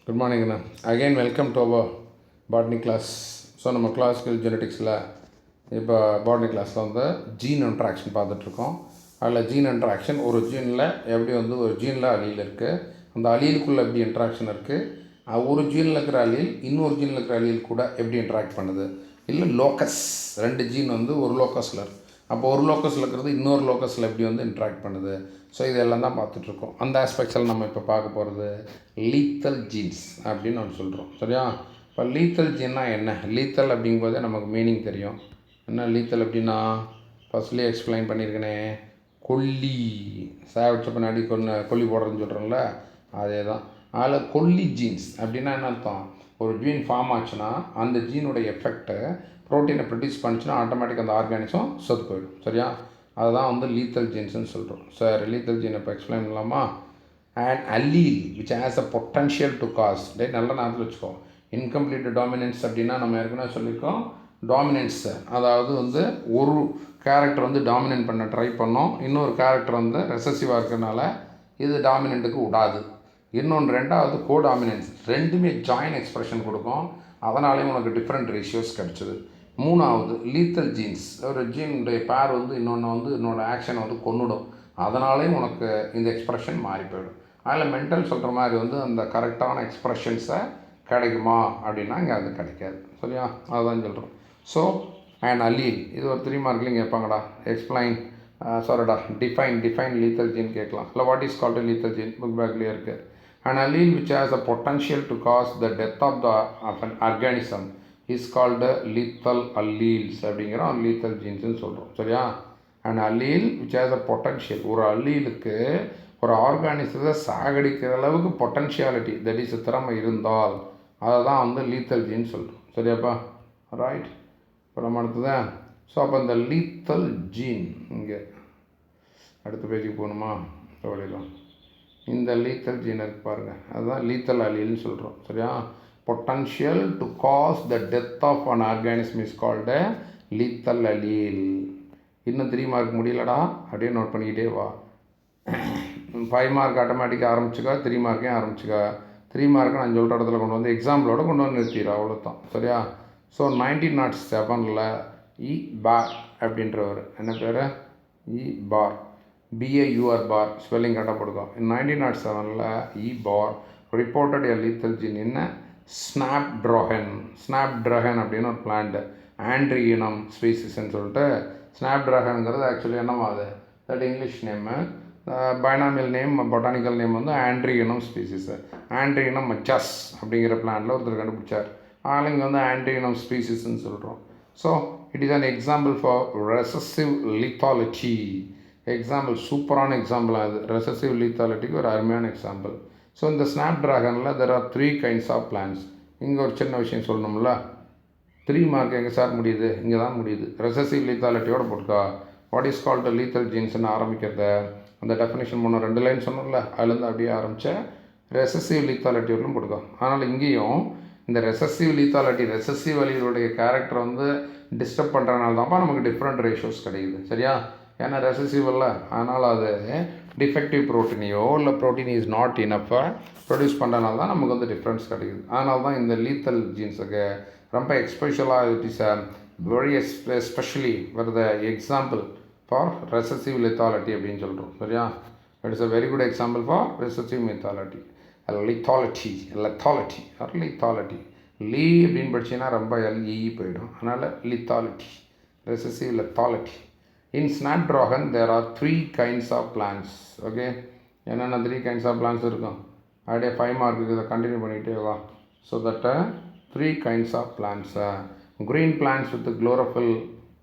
Good மார்னிங்ண்ணா. Again welcome to our botany class. So நம்ம classical ஜெனட்டிக்ஸில் இப்போ பாட்னி கிளாஸில் வந்து ஜீன் இன்ட்ராக்ஷன் பார்த்துட்ருக்கோம். அதில் ஜீன் இன்ட்ராக்ஷன் ஒரு ஜீனில் எப்படி வந்து ஒரு ஜீனில் அலீல் இருக்குது, அந்த அலீலுக்குள்ளே எப்படி இன்ட்ராக்ஷன் இருக்குது, ஒரு ஜீனில் இருக்கிற அலீல் இன்னொரு ஜீனில் இருக்கிற அலீல் கூட எப்படி இன்ட்ராக்ட் பண்ணுது, இல்லை லோக்கஸ் ரெண்டு ஜீன் வந்து ஒரு லோக்கஸில் இருக்குது, அப்போ ஒரு லோக்கஸில் இருக்கிறது இன்னொரு லோக்கஸில் எப்படி வந்து இன்ட்ராக்ட் பண்ணுது. ஸோ இதெல்லாம் தான் பார்த்துட்ருக்கோம். அந்த ஆஸ்பெக்ட்ஸில் நம்ம இப்போ பார்க்க போகிறது லீத்தல் ஜீன்ஸ் அப்படின்னு ஒன்று சொல்கிறோம். சரியா? இப்போ லீத்தல் ஜீன்னா என்ன? லீத்தல் அப்படிங்கும்போதே நமக்கு மீனிங் தெரியும். என்ன லீத்தல் அப்படின்னா ஃபஸ்ட்லேயே எக்ஸ்பிளைன் பண்ணியிருக்கேனே, கொல்லி சாவிச்ச பின்னாடி கொல்லி போடுறதுன்னு சொல்கிறோம்ல, அதே தான். அதில் கொல்லி ஜீன்ஸ் அப்படின்னா என்ன அர்த்தம்? ஒரு ஜீன் ஃபார்ம் ஆச்சுன்னா அந்த ஜீனுடைய எஃபெக்டை ப்ரோட்டீனை ப்ரொடியூஸ் பண்ணிச்சுன்னா ஆட்டோமேட்டிக் அந்த ஆர்கானிசம் செத்து போயிடும். சரியா? அதுதான் வந்து லீத்தல் ஜீன்ஸ்னு சொல்கிறோம். சார் லீத்தல் ஜீன் இப்போ எக்ஸ்பிளைன் பண்ணலாமா? And allele which has a potential to cause, நல்ல நேரத்தில் வச்சுக்கோ. இன்கம்ப்ளீட் டாமினன்ஸ் அப்படின்னா நம்ம ஏற்கனவே சொல்லியிருக்கோம். டாமினன்ஸ் அதாவது வந்து ஒரு கேரக்டர் வந்து டாமினன்ட் பண்ண ட்ரை பண்ணோம், இன்னொரு கேரக்டர் வந்து ரெசசிவாக இருக்கிறதுனால இது டாமினண்ட்டுக்கு விடாது. இன்னொன்று ரெண்டாவது கோடாமினன்ஸ், ரெண்டுமே ஜாயின் எக்ஸ்பிரஷன் கொடுக்கும், அதனாலேயும் உனக்கு டிஃப்ரெண்ட் ரேஷியோஸ் கிடச்சிது. மூணாவது லீத்தல் ஜீன்ஸ், ஒரு ஜீனுடைய பேர் வந்து இன்னொன்று ஆக்ஷனை வந்து கொன்னுடும், அதனாலேயும் உனக்கு இந்த எக்ஸ்ப்ரெஷன் மாறி போயிடும். அதில் மென்டல் சொல்கிற மாதிரி வந்து அந்த கரெக்டான எக்ஸ்ப்ரெஷன்ஸை கிடைக்குமா அப்படின்னா இங்கே அது கிடைக்காது. சரியா? அதுதான் சொல்கிறோம். ஸோ அண்ட் allele இது ஒரு 3 மார்க்லையும் கேட்பாங்கடா. எக்ஸ்பிளைன் டிஃபைன் லீத்தல் ஜீன் கேட்கலாம். இல்லை what is called lethal gene, book பேக்லேயே இருக்குது. An allele which has a potential to cause the death of an organism is called lethal alleles அப்படிங்கிறோம், lethal genesன்னு சொல்கிறோம். சரியா? an allele which has a potential, ஒரு அல்லீலுக்கு ஒரு ஆர்கானிசத்தை சாகடிக்கிற அளவுக்கு பொட்டன்ஷியாலிட்டி, தட் இஸ் திறமை இருந்தால் அதை தான் வந்து லீத்தல் ஜீன் சொல்கிறோம். சரியாப்பா? ரைட். இப்போ நம்ம அடுத்ததான். ஸோ அப்போ இந்த லீத்தல் ஜீன் இங்கே அடுத்த பேஜுக்கு போகணுமா? வழியலாம். இந்த லீத்தல் ஜீன் இருக்குது பாருங்கள், அதுதான் லீத்தல் அல்லீல்னு சொல்கிறோம். சரியா? Potential to cause the death of an organism is called lethal allele. இன்னும் 3 மார்க் முடியலடா, அப்படியே நோட் பண்ணிக்கிட்டே வா. 5 மார்க் ஆட்டோமேட்டிக்காக ஆரம்பிச்சுக்கா, 3 மார்க்கையும் ஆரம்பிச்சுக்கா. 3 மார்க்கை நான் சொல்கிற இடத்துல கொண்டு வந்து எக்ஸாம்பிளோட கொண்டு வந்து நிறுத்திடும், அவ்வளோதான். சரியா? ஸோ 1907 இ பார் அப்படின்றவர், என்ன பேர்? இ பார், BAUR பார், ஸ்பெல்லிங் கரெக்டாக போடுவோம். 1907 E Baur reported a lethal gene என்ன ஸ்னாப்ட்ராகன் அப்படின்னு ஒரு பிளான்ட், ஆண்ட்ரியினம் ஸ்பீசிஸ்ன்னு சொல்லிட்டு. ஸ்னாப்ட்ராகனுங்கிறது ஆக்சுவலி என்னமாது, that English name, binomial name, botanical name வந்து ஆண்ட்ரியினம் ஸ்பீசிஸு. ஆண்ட்ரியினம் மச்சஸ் அப்படிங்கிற பிளான்ட்டில் ஒருத்தர் கண்டுபிடிச்சார், அதனால் இங்கே வந்து ஆண்ட்ரியினம் ஸ்பீசிஸ்ன்னு சொல்கிறோம். So it is an example for recessive lethality. Example, சூப்பரான எக்ஸாம்பிள் அது. ரெசசிவ் லீத்தாலிட்டிக்கு ஒரு அருமையான எக்ஸாம்பிள். ஸோ இந்த ஸ்னாப்ட்ராகனில் there are 3 kinds of plants. இங்கே ஒரு சின்ன விஷயம் சொல்லணும்ல, 3 மார்க் எங்கே சார் முடியுது? இங்கே தான் முடியுது. ரெசசிவ் லீத்தாலிட்டியோட போட்டுக்கா. வாட் இஸ் கால்டு லீத்தல் ஜீன்ஸ்னு ஆரம்பிக்கிறத அந்த டெஃபினேஷன் பண்ண 2 லைன் சொன்னோம்ல, அதுலேருந்து அப்படியே ஆரம்பித்த ரெசசிவ் லீத்தாலிட்டியோடலும் போட்டுக்கோ. அதனால் இங்கேயும் இந்த ரெசசிவ் லீத்தாலிட்டி, ரெசசிவ் அலீலுடைய கேரக்டர் வந்து டிஸ்டர்ப் பண்ணுறதுனால தான்ப்பா நமக்கு டிஃப்ரெண்ட் ரேஷியோஸ் கிடைக்குது. சரியா? ஏன்னா ரெசசிவ் இல்லை, அதனால் அது டிஃபெக்டிவ் ப்ரோட்டீனையோ இல்லை ப்ரோட்டீன் இஸ் நாட் இனஃபாக ப்ரொடியூஸ் பண்ணுறதுனால தான் நமக்கு வந்து டிஃப்ரென்ஸ் கிடைக்குது. அதனால தான் இந்த லீத்தல் ஜீன்ஸுக்கு ரொம்ப எக்ஸ்பெஷலாக it is very especially for the example for recessive lethality அப்படின்னு சொல்கிறோம். சரியா? It is a very good example for recessive lethality. Lethality லீ அப்படின்னு படிச்சிங்கன்னா ரொம்ப LE போயிடும், அதனால் lethality, recessive lethality. In Snapdragon there are 3 kinds of plants. Okay, என்னென்ன 3 kinds of plants இருக்கும்? அப்படியே 5 மார்க்குக்கு இதை கண்டினியூ பண்ணிகிட்டே வா. So that 3 kinds of plants. Green plants with chlorophyll,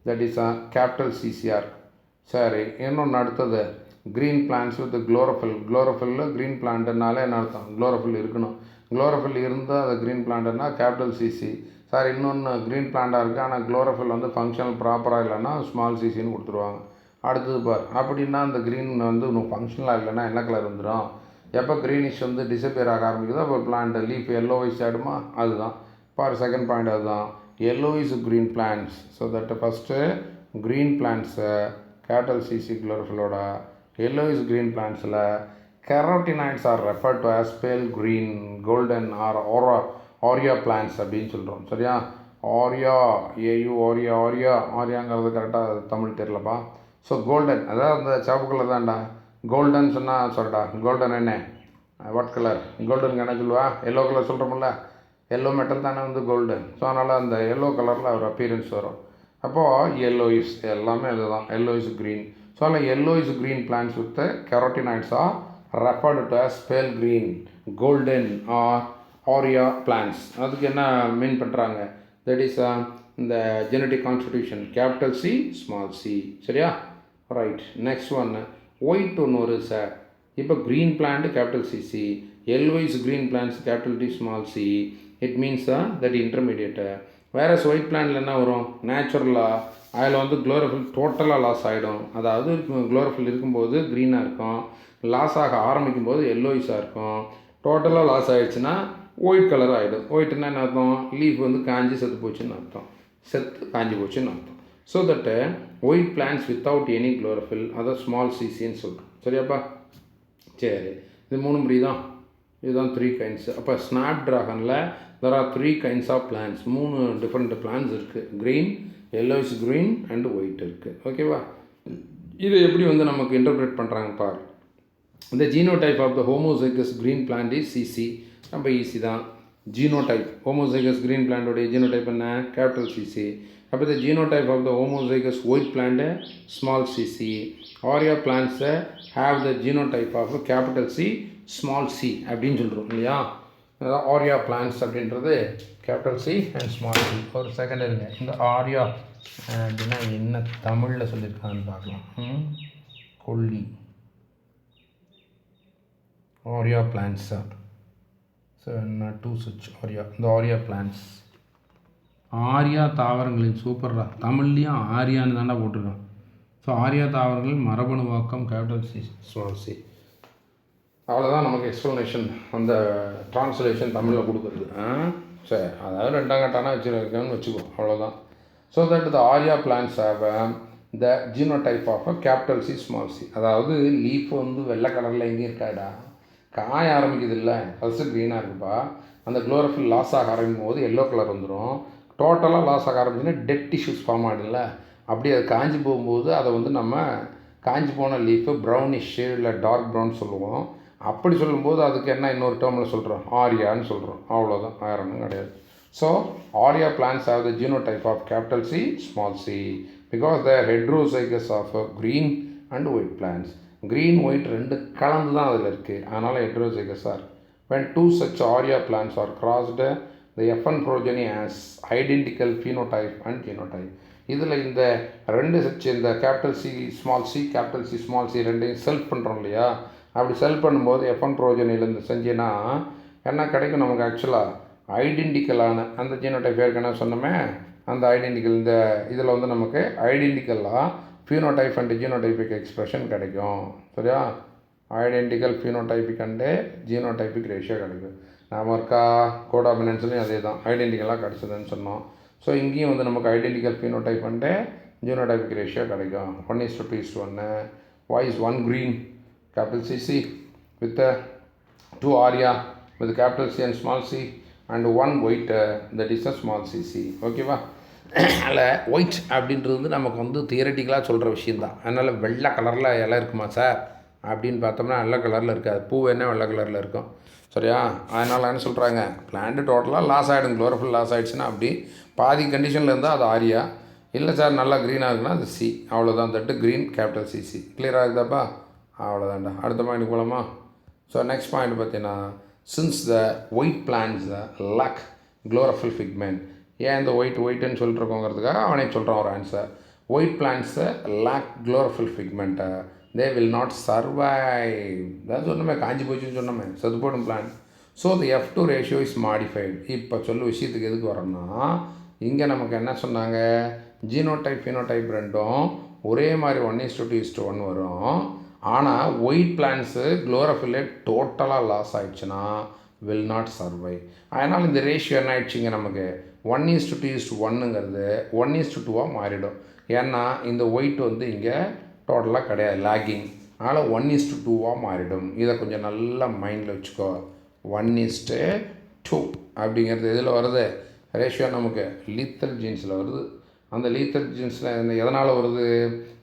that is capital CCR. சரி, இன்னொன்று அடுத்தது green plants with chlorophyll green பிளான்ட்னாலே என்ன அர்த்தம்? குளோரோஃபில் இருக்கணும். குளோரோஃபில் இருந்தால் அது க்ரீன் பிளான்ட்னா கேபிட்டல் CC. சார் இன்னொன்று க்ரீன் பிளான்ட்டாக இருக்குது, ஆனால் குளோரோஃபில் வந்து ஃபங்க்ஷனல் ப்ராப்பராக இல்லைன்னா ஸ்மால் CCன்னு கொடுத்துருவாங்க. அடுத்தது பார், அப்படின்னா அந்த க்ரீன் வந்து இன்னும் ஃபங்க்ஷனலாக இல்லைன்னா என்ன கலர் வந்துடும்? எப்போ க்ரீனிஷ் வந்து டிசப்பியர் ஆக ஆரம்பிக்குதோ அப்போ பிளான்ட் லீஃப் எல்லோவைஸ் ஆகிடுமா? அதுதான் பார் செகண்ட் பாயிண்ட், அதுதான் yellowish green plants. So that first green பிளான்ட்ஸை கேபிட்டல் CC குளோரோஃபிலோட, yellowish green பிளான்ட்ஸில் carotenoids are referred to as pale green, golden or aurea plants அப்படின்னு சொல்கிறோம். சரியா? ஆரியா ஆரியாங்கிறது கரெக்டாக தமிழ் தெரியலப்பா. ஸோ கோல்டன், அதாவது அந்த சிவப்பு கலர் தான்டா. கோல்டன் சொன்னால் சொல்லிட்டா, கோல்டன் என்ன வாட் கலர்? கோல்டனுக்கு என்ன சொல்லுவா? எல்லோ கலர் சொல்கிறோம்ல, எல்லோ மெட்டல் தானே வந்து கோல்டன். ஸோ அதனால் அந்த எல்லோ கலரில் ஒரு அப்பீரன்ஸ் வரும். அப்போது எல்லோயிஸ் எல்லாமே அதுதான், எல்லோயிஸ் க்ரீன். ஸோ அதில் yellowish green plants with carotenoids are referred to as pale green, golden or aurea plants. அதுக்கு என்ன மீன் பண்ணுறாங்க? தட் இஸ் இந்த genetic constitution capital C small C. சரியா? ரைட். நெக்ஸ்ட் ஒன் ஒயிட் ஒன்று ஒரு sir. இப்போ green plant capital CC, yellowish green plants capital D small C. It means that intermediate. வேறு white பிளான்ட்டில் என்ன வரும்? நேச்சுரலாக அதில் வந்து குளோரோஃபில் டோட்டலாக லாஸ் ஆகிடும். அதாவது குளோரோஃபில் இருக்கும்போது க்ரீனாக இருக்கும், லாஸ் ஆக ஆரம்பிக்கும் போது எல்லோயிஸாக இருக்கும். டோட்டலாக லாஸ் ஆகிடுச்சுன்னா ஒயிட் கலர் ஆகிடும். ஒயிட்னா என்ன அர்த்தம்? லீஃப் வந்து காஞ்சி செத்து போச்சுன்னு அர்த்தம், செத்து காஞ்சி போச்சுன்னு அர்த்தம். So that white plants without any chlorophyll, அதை ஸ்மால் சிசின்னு சொல்கிறோம். சரியாப்பா? சரி, இது 3 புரியுதான்? இதுதான் 3 kinds. அப்போ ஸ்னாப் ட்ராகனில் there are 3 kinds of plants. 3 different plants இருக்குது. Green, yellowish green and white இருக்குது. ஓகேவா? இதை எப்படி வந்து நமக்கு இன்டர்பிரேட் பண்ணுறாங்க பார். இந்த genotype of the homozygous green plant is CC. ரொம்ப ஈஸி தான். ஜீனோடைப் ஹோமோசைகஸ் க்ரீன் பிளான்டோடைய ஜீனோடைப் என்ன? Capital CC. அப்போ இந்த genotype of the homozygous white plant small CC. Aurea பிளான்ட்ஸை have the genotype of capital C small C அப்படின்னு சொல்கிறோம் இல்லையா? அதாவது ஆரியா பிளான்ட்ஸ் அப்படின்றது capital C and small C. ஒரு செகண்ட் இருங்க, இந்த ஆரியா அப்படின்னா என்ன தமிழில் சொல்லியிருக்காங்கன்னு பார்க்கலாம். கொல்லி ஆரியா பிளான்ட்ஸ் சார். ஸோ என்ன 2 சுவிட்ச் ஆரியா, இந்த ஆரியா பிளான்ட்ஸ் ஆரியா தாவரங்களின் சூப்பர்ரா, தமிழ்லேயும் ஆரியான்னு தாண்டா போட்டிருக்கான். ஸோ ஆரியா தாவரங்கள் மரபணுவாக்கம் கேபிட்டல் சி ஸ்மால் சி. அவ்வளோதான் நமக்கு எக்ஸ்ப்ளனேஷன், அந்த ட்ரான்ஸ்லேஷன் தமிழில் கொடுக்குறது. சரி, அதாவது 2ஆம் கட்டானா வச்சுருக்கேன்னு வச்சுக்கோ, அவ்வளோதான். So that the aurea plants have the genotype of capital C small C. அதாவது லீஃப் வந்து வெள்ளை கலரில் எங்கேயும் இருக்காடா, காய ஆரம்பிக்குது இல்லை, ஃபஸ்ட்டு க்ரீனாக இருக்குப்பா. அந்த குளோரோஃபில் லாஸ் ஆக ஆரம்பிக்கும் போது எல்லோ கலர் வந்துடும். டோட்டலாக லாஸ் ஆக ஆரம்பிச்சுன்னா டெட் டிஷ்யூஸ் ஃபார்ம் ஆகிடும்ல, அப்படி அது காஞ்சி போகும்போது அதை வந்து நம்ம காஞ்சி போன லீஃபு ப்ரௌனிஷ் இல்லை டார்க் ப்ரௌன் சொல்லுவோம். அப்படி சொல்லும்போது அதுக்கு என்ன இன்னொரு டேர்மில் சொல்கிறோம்? ஆரியான்னு சொல்கிறோம். அவ்வளோதான், வேறு ஒன்றும் கிடையாது. So aurea plants have the genotype of capital C small C because the heterozygous of green and white plants. Green white ரெண்டு கலந்து தான் அதில் இருக்குது, அதனால் heterozygous are. when 2 such aurea plants are crossed, the F1 progeny has identical phenotype and genotype. இதில் இந்த 2 such, இந்த capital C small C capital C small C ரெண்டையும் செல்ஃப் பண்ணுறோம் இல்லையா? அப்படி செல்ஃப் பண்ணும்போது F1 ப்ரோஜனிலேருந்து செஞ்சேன்னா என்ன கிடைக்கும் நமக்கு? ஆக்சுவலாக ஐடென்டிக்கலான அந்த ஜீனோடைப் ஏற்கனவே சொன்னோமே, அந்த ஐடென்டிக்கல் இந்த இதில் வந்து நமக்கு ஐடென்டிக்கலாக ஃபினோடைப் அண்ட் ஜீனோடைபிக் எக்ஸ்பிரஷன் கிடைக்கும். சரியா? Identical phenotypic and genotypic ratio கிடைக்கும். நாம் இருக்கா கோடாமினன்ஸ்லையும் அதே தான், ஐடென்டிக்கலாக கிடச்சதுன்னு சொன்னோம். ஸோ இங்கேயும் வந்து நமக்கு identical phenotype and genotypic ratio கிடைக்கும். 1:2:1. Why is 1 green capital CC with 2 aria with capital C and small c and 1 white that is a small cc. ஓகேவா? அதில் ஒயிட் அப்படின்றது வந்து நமக்கு வந்து தியரட்டிக்கலாக சொல்கிற விஷயந்தான். அதனால் வெள்ளை கலரில் இலை இருக்குமா சார் அப்படின்னு பார்த்தோம்னா வெள்ளை கலரில் இருக்காது, பூ என்ன வெள்ளை கலரில் இருக்கும். சரியா? அதனால் என்ன சொல்கிறாங்க, பிளான்ட்டு டோட்டலாக லாஸ் ஆகிடும், குளோரோஃபில் லாஸ் ஆகிடுச்சுன்னா அப்படி பாதி கண்டிஷனில் இருந்தால் அது ஆரியா. இல்லை சார் நல்லா க்ரீனாக இருக்குன்னா அது சி. அவ்வளோதான், தட்டு க்ரீன் கேபிட்டல் சிசி. கிளியராக இருக்குதாப்பா? அவ்வளோதான்டா. அடுத்த பாயிண்ட் போகலாமா? ஸோ நெக்ஸ்ட் பாயிண்ட் பார்த்தீங்கன்னா, since the white plants lack chlorophyll pigment. ஏன் இந்த ஒயிட்டுன்னு சொல்லிட்டுருக்கோங்கிறதுக்காக அவனே சொல்கிறான் ஒரு ஆன்சர். ஒயிட் பிளான்ட்ஸை lack chlorophyll pigment, they will not survive. தான் சொன்னோமே, காஞ்சி போச்சுன்னு சொன்னோமே, செத்து போடும் plant. So the F2 ratio is modified. இப்போ சொல்ல விஷயத்துக்கு எதுக்கு வரோம்னா, இங்கே நமக்கு என்ன சொன்னாங்க, ஜீனோடைப் ஃபினோடைப் ரெண்டும் ஒரே மாதிரி 1:2:1 வரும். ஆனால் ஒயிட் பிளான்ட்ஸு குளோரோஃபில்லே டோட்டலாக லாஸ் ஆகிடுச்சுன்னா வில் நாட் சர்வை. அதனால் இந்த ரேஷியோ என்ன ஆயிடுச்சுங்க, நமக்கு 1:2:1ங்கிறது 1:2 மாறிடும். ஏன்னா இந்த ஒயிட் வந்து இங்கே டோட்டலாக கிடையாது, லேகிங். அதனால் 1:2 மாறிடும். இதை கொஞ்சம் நல்லா மைண்டில் வச்சுக்கோ. 1:2 அப்படிங்கிறது எதில் வருது? ரேஷியோ நமக்கு லீத்தல் ஜீன்ஸில் வருது. அந்த லீத்தல் ஜீன்ஸில் எதனால் வருது?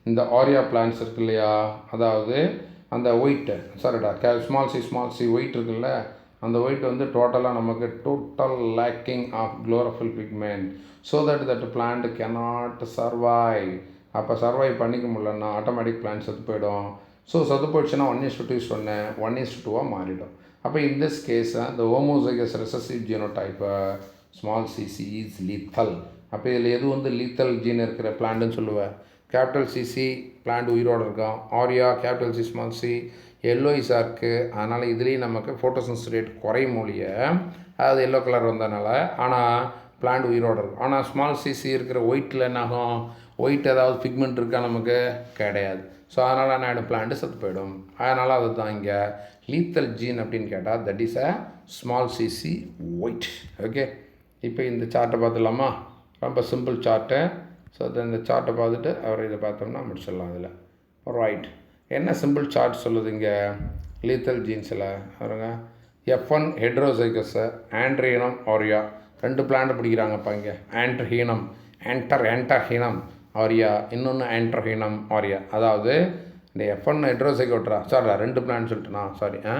இந்த ஆரியா பிளான்ஸ் இருக்கு இல்லையா, அதாவது அந்த ஒயிட்டு ஸ்மால் சி ஒயிட் இருக்குல்ல, அந்த ஒயிட் வந்து டோட்டலாக நமக்கு total lacking of chlorophyll pigment, so that plant cannot survive. அப்போ சர்வைவ் பண்ணிக்க முடியலன்னா ஆட்டோமேட்டிக் பிளான்ட் செத்து போயிடும். ஸோ செத்து போயிடுச்சுன்னா 1:2 சொன்னேன், 1:2 மாறிடும். அப்போ in this case the homozygous recessive genotype small cc is lethal. அப்போ இதில் எது வந்து லீத்தல் ஜீன் இருக்கிற பிளான்ட்டுன்னு சொல்லுவேன்? கேபிட்டல் சிசி பிளான்ட் உயிரோடு இருக்கும். Aurea capital C small C எல்லோயிஸாக இருக்குது. அதனால் இதுலேயும் நமக்கு ஃபோட்டோசிந்தசிஸ் ரேட் குறையும் மொழிய, அதாவது எல்லோ கலர் வந்ததுனால. ஆனால் பிளான்ட் உயிரோடு இருக்கும். ஆனால் ஸ்மால் சிசி இருக்கிற ஒயிட்டில் என்ன ஆகும்? ஒயிட் ஏதாவது பிக்மெண்ட் இருக்கா? நமக்கு கிடையாது. ஸோ அதனால் என்ன ஆகிடும்? பிளான்ட்டு செத்து போயிடும். அதனால் அதுதான் இங்கே லீத்தல் ஜீன் அப்படின்னு கேட்டால் that is a small CC white. Okay, இப்போ இந்த சார்ட்டை பார்த்துடலாமா? ரொம்ப சிம்பிள் சார்ட்டு. ஸோ இந்த சார்ட்டை பார்த்துட்டு அவர் இதை பார்த்தோம்னா முடிச்சிடலாம். இதில் ரைட், என்ன சிம்பிள் சார்ட் சொல்லுது இங்கே லீத்தல் ஜீன்ஸில் பாருங்க. F1 ஹெட்ரோசைகஸை ஆண்ட்ரீனம் ஆரியா 2 பிளான்ட் பிடிக்கிறாங்கப்பா இங்கே. ஆண்டர்ஹீனம் ஆரியா, இன்னொன்று ஆண்ட்ரஹீனம் ஆரியா. அதாவது இந்த F1 ஹெட்ரோசைகோட்ரா 2 பிளான் சொல்லிட்டுனா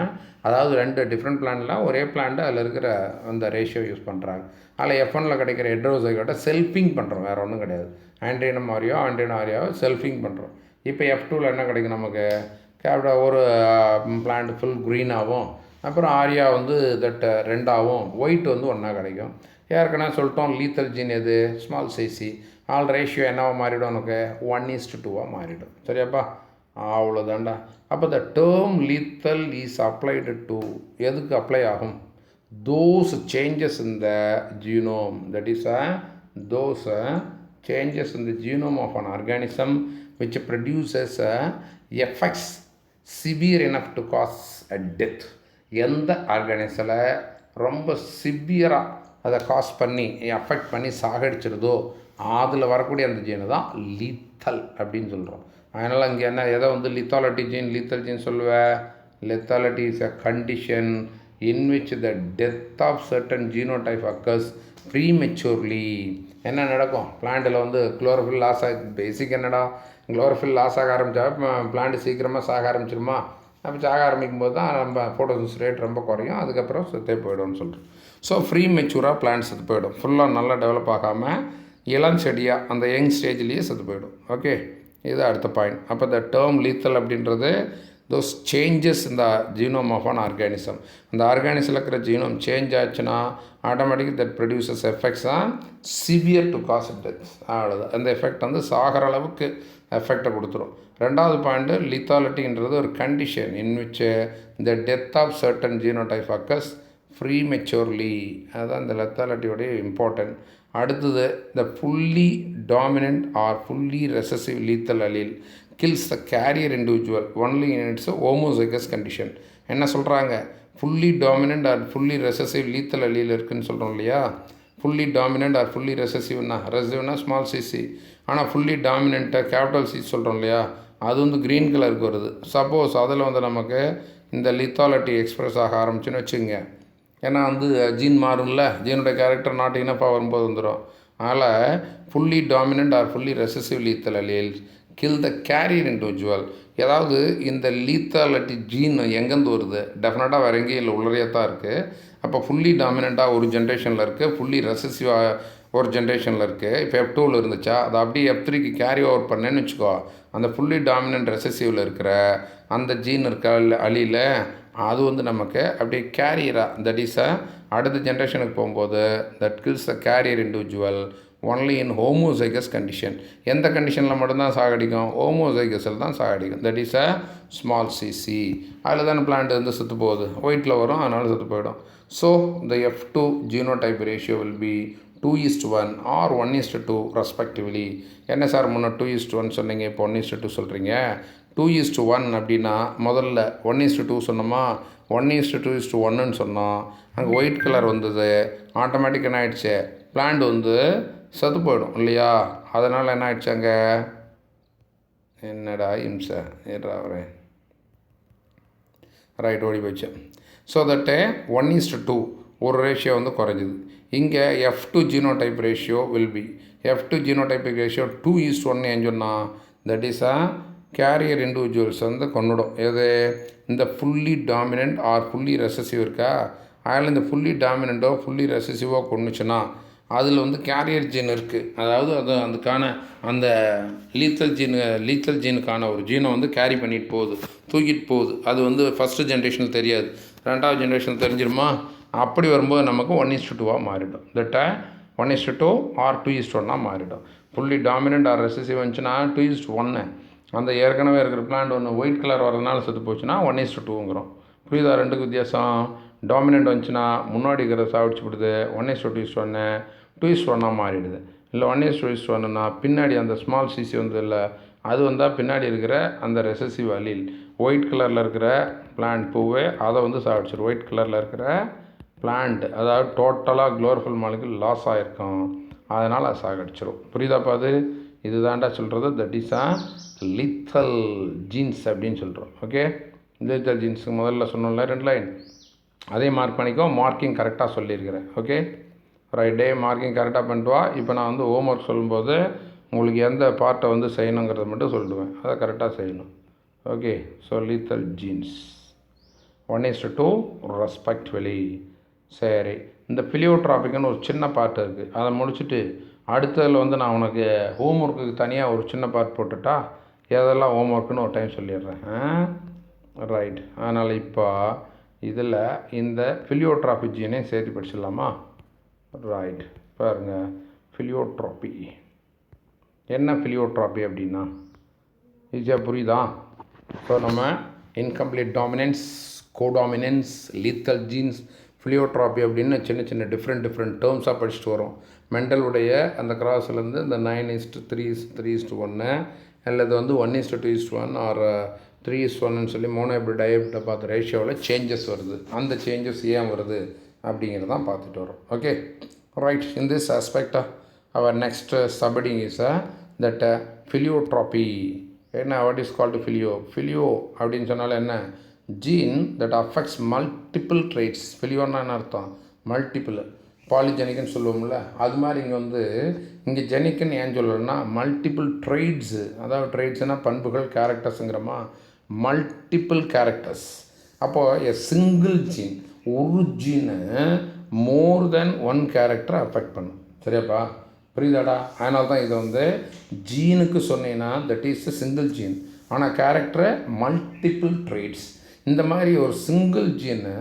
அதாவது 2 டிஃப்ரெண்ட் பிளான்லாம் ஒரே பிளான்ட்டு அதில் இருக்கிற அந்த ரேஷியோ யூஸ் பண்ணுறாங்க. அதில் F1 கிடைக்கிற ஹெட்ரோசைகோட்டை செல்ஃபிங் பண்ணுறோம், வேறு ஒன்றும் கிடையாது. ஆண்ட்ரீனம் ஆரியாவை செல்ஃபிங் பண்ணுறோம். இப்போ F2ல் என்ன கிடைக்கும் நமக்கு? ஒரு பிளான்ட் ஃபுல் க்ரீனாகவும், அப்புறம் ஆரியா வந்து தட் 2ஆகவும், ஒயிட் வந்து 1 கிடைக்கும். ஏற்கனவே சொல்லிட்டோம் லீத்தல் ஜீன் எது? ஸ்மால் சைசி. ஆல் ரேஷியோ என்னவா மாறிடும்? நமக்கு 1:2 மாறிடும். சரியாப்பா? அவ்வளோதாண்டா. அப்போ the term lethal is applied to எதுக்கு அப்ளை ஆகும்? those changes in the genome, that is those changes in the genome of an organism which produces effects severe enough to cause a death. எந்த ஆர்கானிசமில் ரொம்ப சிவியராக அதை cos பண்ணி effect பண்ணி சாகடிச்சிருதோ அதில் வரக்கூடிய அந்த ஜீனை தான் லீத்தல் அப்படின்னு சொல்கிறோம். அதனால் இங்கே என்ன எதை வந்து லீத்தல் ஜீன் சொல்லுவேன்? Lethality is a condition in which the death of certain genotype occurs prematurely. என்ன நடக்கும்? பிளான்ட்டில் வந்து குளோரோஃபில் லாஸ் ஆகி, பேசிக் என்னடா குளோரோஃபில் லாஸ் ஆக ஆரம்பித்தா பிளான்ட்டு சீக்கிரமாக சாக ஆரம்பிச்சிருமா? அப்போ சாக ஆரம்பிக்கும் போது தான் நம்ம ஃபோட்டோசிந்தசிஸ் ரேட் ரொம்ப குறையும், அதுக்கப்புறம் செத்தே போய்டும்னு சொல்கிறோம். ஸோ ஃப்ரீ மெச்சூராக பிளான்ட் செத்து போயிடும். ஃபுல்லாக நல்லா டெவலப் ஆகாமல் இளம் செடியாக அந்த யங் ஸ்டேஜ்லேயே செத்து போயிடும். ஓகே, இது அடுத்த பாயிண்ட். அப்போ த டேர்ம் லீத்தல் அப்படின்றது those changes in the genome of an organism. அந்த ஆர்கானிஸில் இருக்கிற ஜீனோம் சேஞ்ச் ஆச்சுன்னா automatic that produces effects on severe to cos death. அவ்வளோதான். அந்த எஃபெக்ட் வந்து சாகிற அளவுக்கு எஃபெக்டை கொடுத்துரும். ரெண்டாவது பாயிண்ட்டு லீத்தாலிட்டின்றது ஒரு கண்டிஷன் இன் விச் இந்த death of certain genotype occurs prematurely. அதுதான் இந்த லெத்தாலிட்டியோடைய இம்பார்ட்டன்ட். அடுத்தது the fully dominant or fully recessive lethal allele kills the carrier individual only in its homozygous condition. என்ன சொல்கிறாங்க? Fully dominant or fully recessive lethal allele இருக்குதுன்னு சொல்கிறோம் இல்லையா? Fully dominant or fully ரெசசிவ்னா ஸ்மால் சிசி. ஆனால் fully டாமினண்ட்டை capital C சொல்கிறோம் இல்லையா? அது வந்து க்ரீன் கலருக்கு வருது. சப்போஸ் அதில் வந்து நமக்கு இந்த லீத்தாலிட்டி எக்ஸ்பிரஸ் ஆக ஆரம்பிச்சுன்னு வச்சுங்க. ஏன்னா வந்து ஜீன் மாறும்ல, ஜீனோட கேரக்டர் நாட் இனப்பாக வரும்போது வந்துடும். அதனால் fully dominant or fully recessive lethal allele kill the carrier individual. ஏதாவது இந்த லீத்தாலிட்டி ஜீன் எங்கேருந்து வருது? டெஃபினட்டாக வேறு எங்கேயும் இல்லை, உள்ளறையே தான் இருக்குது. அப்போ ஃபுல்லி டாமினண்ட்டாக ஒரு ஜென்ரேஷனில் இருக்குது, ஃபுல்லி ரெசசிவாக ஒரு ஜென்ரேஷனில் இருக்குது. இப்போ F2வில் இருந்துச்சா அதை அப்படியே F3க்கு கேரி ஓவர் பண்ணேன்னு வச்சுக்கோ. அந்த ஃபுல்லி டாமினண்ட் ரெசசிவில் இருக்கிற அந்த ஜீன் இருக்க அலியில் அது வந்து நமக்கு அப்படியே கேரியராக தட் இஸ் அடுத்த ஜென்ரேஷனுக்கு போகும்போது that kills the carrier individual only in homozygous condition. எந்த கண்டிஷனில் மட்டும்தான் சாகடிக்கும்? ஹோமோசைகஸில் தான் சாகடிக்கும். That is small CC. அதில் தானே பிளான்ட் வந்து செத்து போகுது, ஒயிட்டில் வரும், அதனால செத்து போயிடும். So the F2 genotype ratio will be 2:1 or 1:2 respectively. என்ன சார் முன்னே 2:1 சொன்னீங்க, இப்போ 1:2 சொல்கிறீங்க? 2:1 அப்படின்னா முதல்ல 1:2 சொன்னோமா, 1:2:1ன்னு சொன்னோம். அங்கே ஒயிட் கலர் வந்தது, ஆட்டோமேட்டிக் என்ன ஆகிடுச்சு? பிளான்ட் வந்து செத்து போயிடும் இல்லையா? அதனால் என்ன ஆகிடுச்சு? அங்கே என்னடா இம்சை ஏறா வரேன் ரைட் ஓடி போச்சு. ஸோ தட்டு 1:2 ஒரு ரேஷியோ வந்து குறைஞ்சிது. இங்கே F2 genotype ratio will be F2 genotypic ratio 2:1 ஏன் சொன்னால் that is a carrier individuals வந்து கொண்டுடும். எது இந்த fully dominant or fully recessive இருக்கா, அதில் இந்த ஃபுல்லி டாமினண்ட்டோ ஃபுல்லி ரெசசிவோ கொண்டுச்சுன்னா அதில் வந்து கேரியர் ஜீன் இருக்குது. அதாவது அதுக்கான அந்த லீத்தல் ஜீனுக்கான ஒரு ஜீனை வந்து கேரி பண்ணிட்டு போகுது, தூக்கிட்டு போகுது. அது வந்து ஃபஸ்ட்டு ஜென்ரேஷனில் தெரியாது, ரெண்டாவது ஜென்ரேஷன் தெரிஞ்சிருமா. அப்படி வரும்போது நமக்கு 1:2 மாறிடும். தட்டை 1:2 ஆர் 2:1 மாறிடும். ஃபுல்லி டாமினன்ட் ஆர் ரெசசிவ் வந்துச்சுன்னா 2:1. அந்த ஏற்கனவே இருக்கிற பிளான்ட் ஒன்று ஒயிட் கலர் வரதுனால செத்து போச்சுன்னா 1:2ங்கிறோம். புரியுதா ரெண்டுக்கு வித்தியாசம்? டாமினன்ட் வந்துச்சுன்னா முன்னாடி இருக்கிற சாப்பிடுச்சு விடுது, 1:2:1 2:1 மாறிடுது. இல்லை 1:2:1னா பின்னாடி அந்த ஸ்மால் சிசி வந்து இல்லை, அது வந்தால் பின்னாடி இருக்கிற அந்த ரெசசிவ் அலீல் ஒயிட் கலரில் இருக்கிற பிளான்ட் பூவே அதை வந்து சாப்பிடுச்சிடும். ஒயிட் கலரில் இருக்கிற பிளான்ட் அதாவது டோட்டலாக குளோரோஃபில் மாலிகுல் லாஸ் ஆகிருக்கும், அதனால் அது சாகடிச்சிடும். புரியுதாப்பா? அது இது தாண்டா சொல்கிறது தட் இஸ் அ லித்தல் ஜீன்ஸ் அப்படின்னு சொல்கிறோம். ஓகே, லித்தல் ஜீன்ஸுக்கு முதல்ல சொன்னோம்ல 2 லைன், அதே மார்க் பண்ணிக்கோ. மார்க்கிங் கரெக்டாக சொல்லியிருக்கிறேன். ஓகே ரைட், டே மார்க்கிங் கரெக்டாக பண்ணிட்டு வா. இப்போ நான் வந்து ஹோம் ஒர்க் சொல்லும்போது உங்களுக்கு எந்த பார்ட்டை வந்து செய்யணுங்கிறத மட்டும் சொல்லிடுவேன், அதை கரெக்டாக செய்யணும். Okay, so lethal genes 1:2 respectively. சரி, இந்த பிலியோட்ராபிக்னு ஒரு சின்ன பார்ட் இருக்குது, அதை முடிச்சுட்டு அடுத்ததில் வந்து நான் உனக்கு ஹோம் ஒர்க்குக்கு தனியாக ஒரு சின்ன பார்ட் போட்டுட்டா எதெல்லாம் ஹோம் ஒர்க்குன்னு ஒரு டைம் சொல்லிடுறேன். ரைட், அதனால் இப்போ இதில் இந்த பிலியோட்ராபி ஜீனையும் சேர்த்து படிச்சிடலாமா? ரைட், பாருங்கள். பிலியோட்ராபி என்ன? பிலியோட்ராபி அப்படின்னா ஈஸியாக புரியுதா? ஸோ நம்ம incomplete dominance, codominance, lethal genes, pleiotropy அப்படின்னு சின்ன சின்ன டிஃப்ரெண்ட் டேர்ம்ஸாக படிச்சுட்டு வரோம். மெண்டலுடைய அந்த கிராஸ்லேருந்து இந்த 9:3:1 அல்லது வந்து 1:2:1 ஆர் 3:1 சொல்லி மோனோஹைப்ரிட் டைஹைப்ரிட்டை பார்த்த ரேஷியோவில் சேஞ்சஸ் வருது. அந்த சேஞ்சஸ் ஏன் வருது அப்படிங்கிறத தான் பார்த்துட்டு வரோம். Okay right, in this aspect our next subheading is that pleiotropy. என்ன? வாட் இஸ் கால்டு ஃபிலியோ அப்படின்னு சொன்னாலும் என்ன? Gene that affects multiple traits. ஃபிலியோன்னா என்ன அர்த்தம்? மல்டிபிள். பாலிஜெனிக்னு சொல்லுவோம்ல, அது மாதிரி இங்கே வந்து இங்கே ஜெனிக்குன்னு ஏன் சொல்லணும்னா மல்டிபிள் ட்ரைட்ஸு, அதாவது ட்ரைட்ஸ்னால் பண்புகள், கேரக்டர்ஸுங்கிறமா, மல்டிபிள் கேரக்டர்ஸ். அப்போது எ சிங்கிள் ஜீன், ஒரு ஜீனு மோர் தென் ஒன் கேரக்டரை அஃபெக்ட் பண்ணும். சரியாப்பா? புரியுதாடா? அதனால தான் இதை வந்து ஜீனுக்கு சொன்னீங்கன்னா that is a single gene, ஆனால் கேரக்டரை மல்டிபிள் ட்ரைட்ஸ். இந்த மாதிரி ஒரு single gene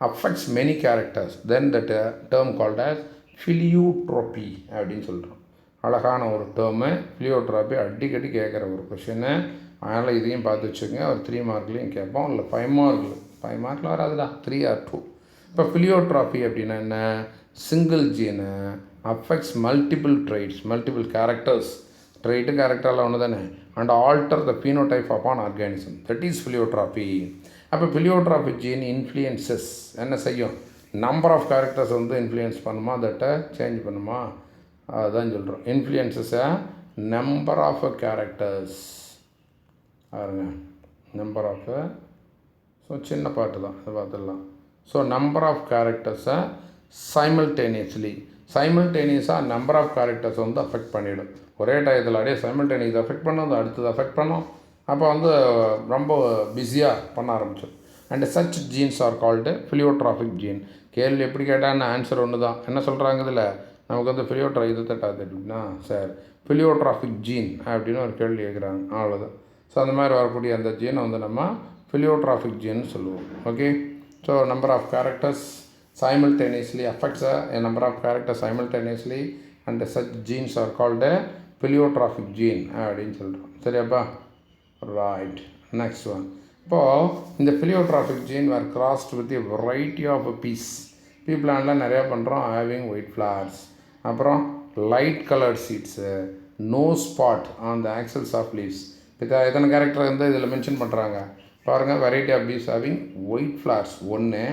affects many characters, then that term called as pleiotropy அப்படின்னு சொல்கிறோம். அழகான ஒரு டேர்மு pleiotropy, அடிக்கடி கேட்குற ஒரு கொஷின்னு. அதனால் இதையும் பார்த்து வச்சுக்கோங்க. ஒரு 3 மார்க்லேயும் கேட்போம், இல்லை 5 மார்க்கில் வராதுடா, 3 or 2. இப்போ pleiotropy அப்படின்னா என்ன? Single gene affects multiple traits, multiple characters. Trait கேரக்டரில் ஒன்று தானே, and alter the phenotype upon organism, that is pleiotropy. அப்போ பிலியோட்ராபிக் ஜீன் இன்ஃப்ளூயன்சஸ் என்ன செய்யும்? நம்பர் ஆஃப் கேரக்டர்ஸ் வந்து இன்ஃப்ளூயன்ஸ் பண்ணுமா, தட்டை சேஞ்ச் பண்ணுமா? அதுதான் சொல்கிறோம். இன்ஃப்ளூயன்சஸை நம்பர் ஆஃப் கேரக்டர்ஸ் பாருங்க, நம்பர் ஆஃப், ஸோ சின்ன பாட்டு தான், அதை பார்த்துடலாம். ஸோ நம்பர் ஆஃப் கேரக்டர்ஸை சைமல்டேனியஸாக நம்பர் ஆஃப் கேரக்டர்ஸ் வந்து அஃபெக்ட் பண்ணிவிடும். ஒரே டயத்தில் அப்படியே சைமல்டேனியஸ் அஃபெக்ட் பண்ணும், அது அடுத்தது அஃபெக்ட் பண்ணும். அப்போ வந்து ரொம்ப பிஸியாக பண்ண ஆரம்பிச்சோம். And such genes are called pleiotropic gene. கேள்வி எப்படி கேட்டான்னு ஆன்சர் ஒன்று தான். என்ன சொல்கிறாங்க இதில்? நமக்கு வந்து இது தட்டாது அப்படின்னா சார் பிலியோட்ராபிக் ஜீன் அப்படின்னு ஒரு கேள்வி கேட்குறாங்க, அவ்வளோதான். ஸோ அந்த மாதிரி வரக்கூடிய அந்த ஜீனை வந்து நம்ம பிலியோட்ராபிக் ஜீன்னு சொல்லுவோம். Okay, so number of characters simultaneously affects a number of characters simultaneously, and such genes are called a pleiotrophic gene அப்படின்னு சொல்கிறோம். சரியாப்பா? Right, next one. இப்போது இந்த pleiotrophic gene were crossed with a variety of peas. பீ பிளான்லாம் நிறையா பண்ணுறோம், having white flowers, அப்புறம் light coloured seeds, no spot on the axils of leaves. இப்போ எத்தனை கேரக்டர் வந்து இதில் மென்ஷன் பண்ணுறாங்க பாருங்கள். Variety of peas having white flowers 1,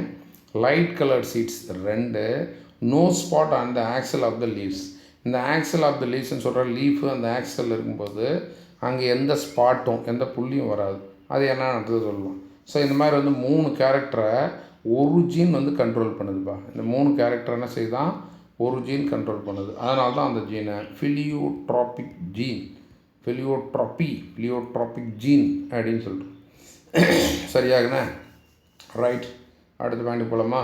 light coloured seeds 2, no spot on the axil of the leaves. இந்த axil of the லீவ்ஸ்ன்னு சொல்கிற லீஃபு அந்த ஆக்சல் இருக்கும்போது அங்கே எந்த ஸ்பாட்டும் எந்த புள்ளியும் வராது. அது என்ன நடந்தது சொல்லலாம். ஸோ இந்த மாதிரி வந்து 3 கேரக்டரை ஒரு ஜீன் வந்து கண்ட்ரோல் பண்ணுதுப்பா. இந்த 3 கேரக்டர் என்ன செய்தான், ஒரு ஜீன் கண்ட்ரோல் பண்ணுது. அதனால தான் அந்த ஜீனை பிலியோட்ராபிக் ஜீன், பிலியோட்ராபிக் ஜீன் அப்படின்னு சொல்லிட்டு. சரியாகண்ணே? ரைட். அடுத்த பாயிண்ட் போகலாமா?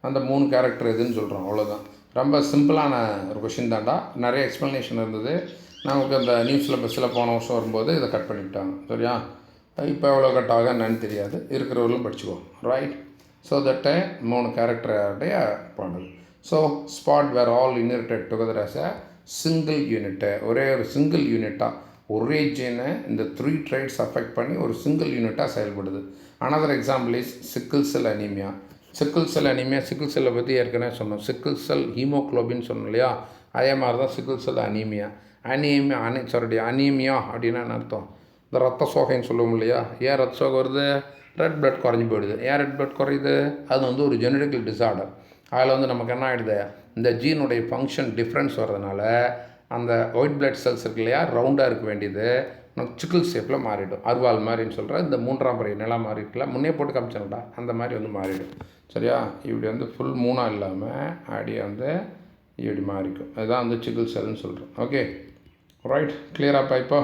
அந்த 3 கேரக்டர் எதுன்னு சொல்கிறோம், அவ்வளோதான். ரொம்ப சிம்பிளான ஒரு கொஷின் தான்டா. நிறைய எக்ஸ்ப்ளனேஷன் இருந்தது. நமக்கு அந்த நியூஸில் பஸ்ஸில் போன வருஷம் வரும்போது இதை கட் பண்ணிவிட்டாங்க. சரியா? இப்போ எவ்வளோ கட் ஆக என்னன்னு தெரியாது, இருக்கிறவர்களும் படிச்சுக்குவோம். ரைட். ஸோ தட்டு 3 கேரக்டருடைய பாடல். So spot were all inherited together as a single unit. ஒரே ஒரு சிங்கிள் யூனிட்டாக ஒரே ஜீனை இந்த 3 ட்ரைட்ஸ் அஃபெக்ட் பண்ணி ஒரு சிங்கிள் யூனிட்டாக செயல்படுது. Another example is sickle cell anaemia. Sickle செல்லை பற்றி ஏற்கனவே சொன்னோம். சிக்கிள் செல் ஹீமோக்ளோபின் சொன்னோம் இல்லையா? அதே மாதிரி தான் சிக்கிள் செல் அனீமியா. அனீமியா அப்படின்னா என்ன அர்த்தம்? இந்த ரத்த சோகைன்னு சொல்லுவோம் இல்லையா? ஏன் ரத்த சோகை வருது? ரெட் பிளட் குறைஞ்சி போயிடுது. ஏன் ரெட் பிளட் குறையுது? அது வந்து ஒரு ஜெனடிக்கல் டிஸார்டர். அதில் வந்து நமக்கு என்ன ஆகிடுது, இந்த ஜீனுடைய ஃபங்க்ஷன் டிஃப்ரென்ஸ் வர்றதுனால அந்த ஒயிட் பிளட் செல்ஸ் இருக்கு இல்லையா, ரவுண்டாக இருக்க வேண்டியது நமக்கு சிக்கிள் ஷேப்பில் மாறிடும். அருவாள் மாதிரின்னு சொல்கிற இந்த 3ஆம் பறை நிலம் மாறி இருக்குல்ல, முன்னே போட்டு காமிச்சேன்டா, அந்த மாதிரி வந்து மாறிடும். சரியா? இப்படி வந்து ஃபுல் 3ஆக இல்லாமல் அப்படியே வந்து இப்படி மாறிக்கும். அதுதான் வந்து சிக்கிள் செல்னு சொல்கிறோம். Okay right. கிளியராப்பா? இப்போ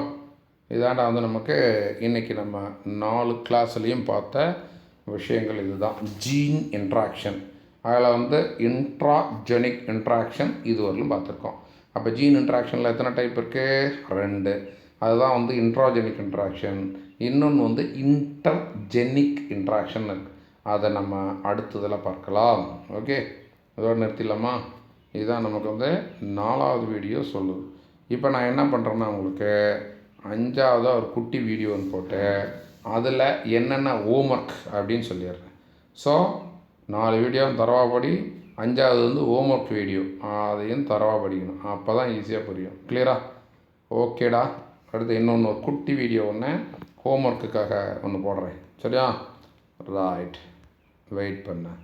இதாண்டா வந்து நமக்கு இன்றைக்கி நம்ம 4 கிளாஸ்லேயும் பார்த்த விஷயங்கள் இதுதான். ஜீன் இன்ட்ராக்ஷன், அதில் வந்து இன்ட்ராஜெனிக் இன்ட்ராக்ஷன் இதுவரையிலும் பார்த்துருக்கோம். அப்போ ஜீன் இன்ட்ராக்ஷனில் எத்தனை டைப் இருக்குது? 2. அதுதான் வந்து இன்ட்ராஜெனிக் இன்ட்ராக்ஷன். இன்னொன்று வந்து இன்டர்ஜெனிக் இன்ட்ராக்ஷன் இருக்குது. அதை நம்ம அடுத்ததில் பார்க்கலாம். ஓகே, இதோடு நிறுத்திடலாமா? இதுதான் நமக்கு வந்து 4வது வீடியோ சொல்லுது. இப்போ நான் என்ன பண்ணுறேன்னா, உங்களுக்கு 5ஆவதாக ஒரு குட்டி வீடியோன்னு போட்டு அதில் என்னென்ன ஹோம்ஒர்க் அப்படின்னு சொல்லிடுறேன். ஸோ 4 வீடியோ தரவா படி, 5ஆவது வந்து ஹோம்ஒர்க் வீடியோ, அதையும் தரவா படிக்கணும். அப்போ தான் ஈஸியாக புரியும். கிளியரா? ஓகேடா. அடுத்து இன்னொன்று ஒரு குட்டி வீடியோ ஒன்று ஹோம்ஒர்க்குக்காக ஒன்று போடுறேன். சரியா? ரைட், வெயிட் பண்ணேன்.